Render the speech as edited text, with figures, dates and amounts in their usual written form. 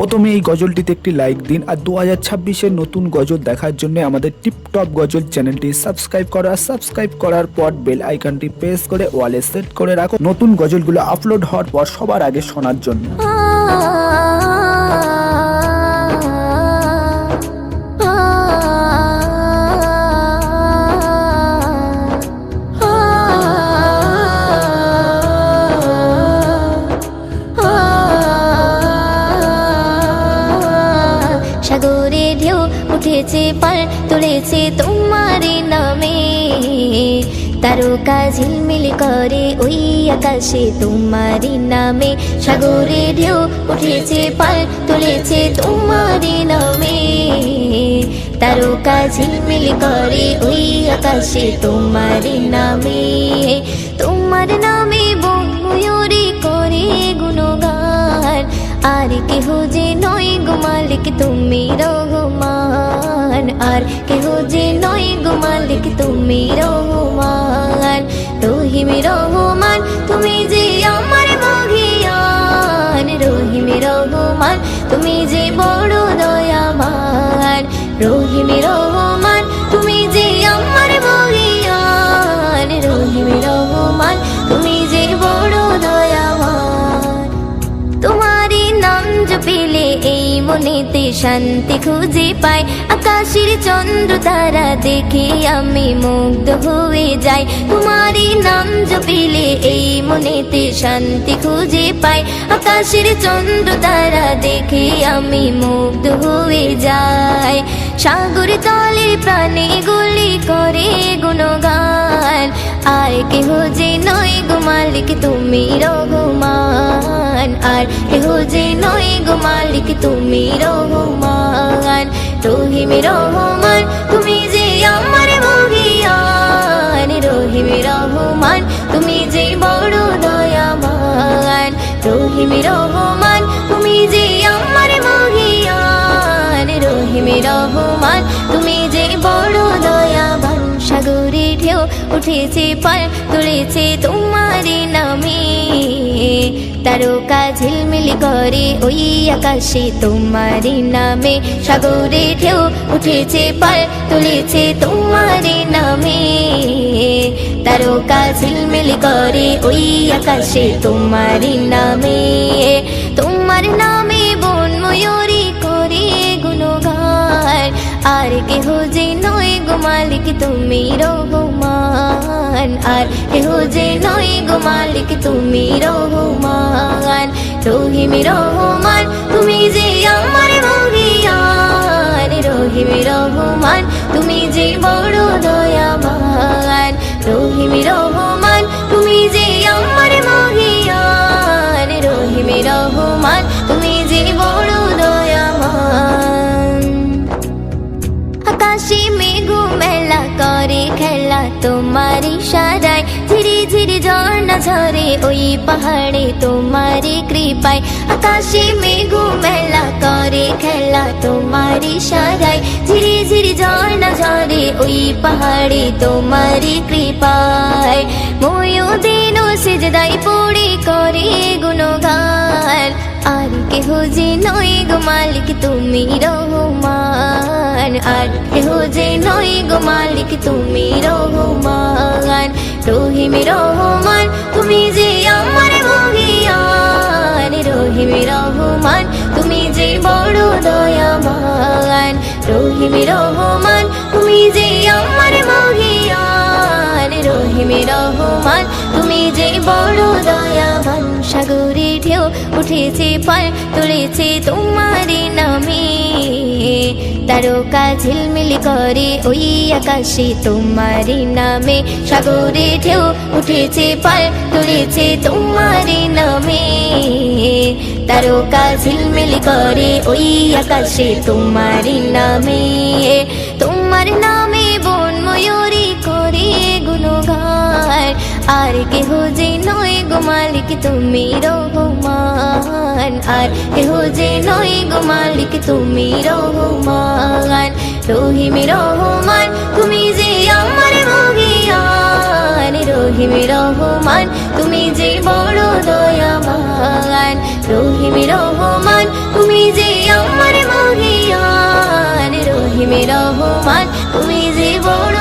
প্রথমে এই গজলটিতে একটি লাইক দিন আর 2026-এর নতুন গজল দেখার জন্য আমাদের টিপটপ গজল চ্যানেলটি সাবস্ক্রাইব করার পর বেল আইকনটি প্রেস করে ওয়ালে সেট করে রাখো নতুন গজলগুলো আপলোড হওয়ার পর সবার আগে শোনার জন্য। সাগরে ঢেউ উঠেছে পার তুলেছে তোমার নামে, তারকা ঝিলমিল করে ওই আকাশে তোমার নামে। সাগরে ঢেউ উঠেছে পার তুলেছে তোমার নামে, তারকা ঝিলমিল করে ওই আকাশে তোমার নামে। তোমার নামে বন ময়ূরী করে গুণগান, আর কেহ যে নয় গো মালিক তুমি রহমান, আর কেহ যে নয় গো মালিক তুমি রহমান। রহিম রহমান তুমি যে আমার মহিয়ান, রহিম রহমান তুমি যে বড় দয়াবান। রহিম রহমান তুমি যে আমার মহিয়ান, রহিম রহমান তুমি যে বড় দয়াবান। তোমারই নাম জপিলে এই মনেতে শান্তি খুঁজে পাই, আকাশের চন্দ্র তারা দেখে আমি মুগ্ধ হয়ে যাই। তোমারই নাম জপিলে এই মনেতে শান্তি খুঁজে পাই, আকাশের চন্দ্র তারা দেখে আমি মুগ্ধ হয়ে যাই। সাগর তলে প্রাণে গুলি করে গুণগান, আর কেহ যে নয় গো মালিক তুমি রহমান, আর কেহ যে নয় গো মালিক তুমি রহমান। রহিম রহমান তুমি যে আমার মহিয়ান, রহিম রহমান তুমি যে বড় দয়াবান। রহিম রহমান তুমি যে আমার মহিয়ান, রহিম রহমান তুমি যে বড় দয়াবান। সাগরে ঢেউ উঠেছে পার তুলেছে তোমার নামে, তারকা ঝিলমিল করে ওই আকাশে তোমার নামে। সাগরে ঢেউ উঠেছে পার তুলেছে তোমার নামে, তারকা ঝিলমিল করে ওই আকাশে তোমার নামে। তোমার নামে বন ময়ূরী করে গুণগান, আর কেহ যে নয় গো মালিক তুমি রহমান, আর কেহ যে নয় গো মালিক তুমি রহমান। রহিম রহমান তুমি যে আমার মহিয়ান, রহিম রহমান তুমি যে বড় দয়াবান। রহিম রহমান তুমি যে আমার মহিয়ান, রহিম রহমান তুমি যে বড় দয়াবান। আকাশে মেঘ মেলা করে খেলা তোমার ইশারায়, ধীরে ধীরে ঝর্ণা ঝরে ওই পাহাড়ে তোমার কৃপায়। আকাশে মেঘ মেলা করে খেলা তোমার ইশারায়, ধীরে ধীরে ঝর্ণা ঝরে ওই পাহাড়ে তোমার কৃপায়। ময়ূদিন সিজদায় পড়ে করে গুণগান, আর কেহ যে নয় গো মালিক তুমি রহমান, আর কেহ যে নয় গো মালিক তুমি রহমান। রহিম রহমান তুমি যে আমার মহিয়ান, রহিম রহমান তুমি যে বড় দয়াবান। রহিম রহমান তুমি যে আমার মহিয়ান, রহিম রহমান তুমি যে বড় দয়াবান। সাগরে ঢেউ উঠেছে পার তুলেছে তোমার নামে, তারকা ঝিলমিল করে ওই আকাশে তোমার নামে। সাগরে ঢেউ উঠেছে পার তুলেছে তোমার নামে, তারকা ঝিলমিল করে ওই আকাশে তোমার নামে। তোমার নামে বন ময়ূরী করে গুণগান, আর কেহ যে নয় গো মালিক তুমি রহমান, আর কেহ যে নয় গো মালিক তুমি রহমান। রহিম রহমান তুমি যে আমার মহিয়ান, রহিম রহমান তুমি যে বড় দয়াবান। রহিম রহমান তুমি যে আমার মহিয়ান, রহিম রহমান তুমি যে বড়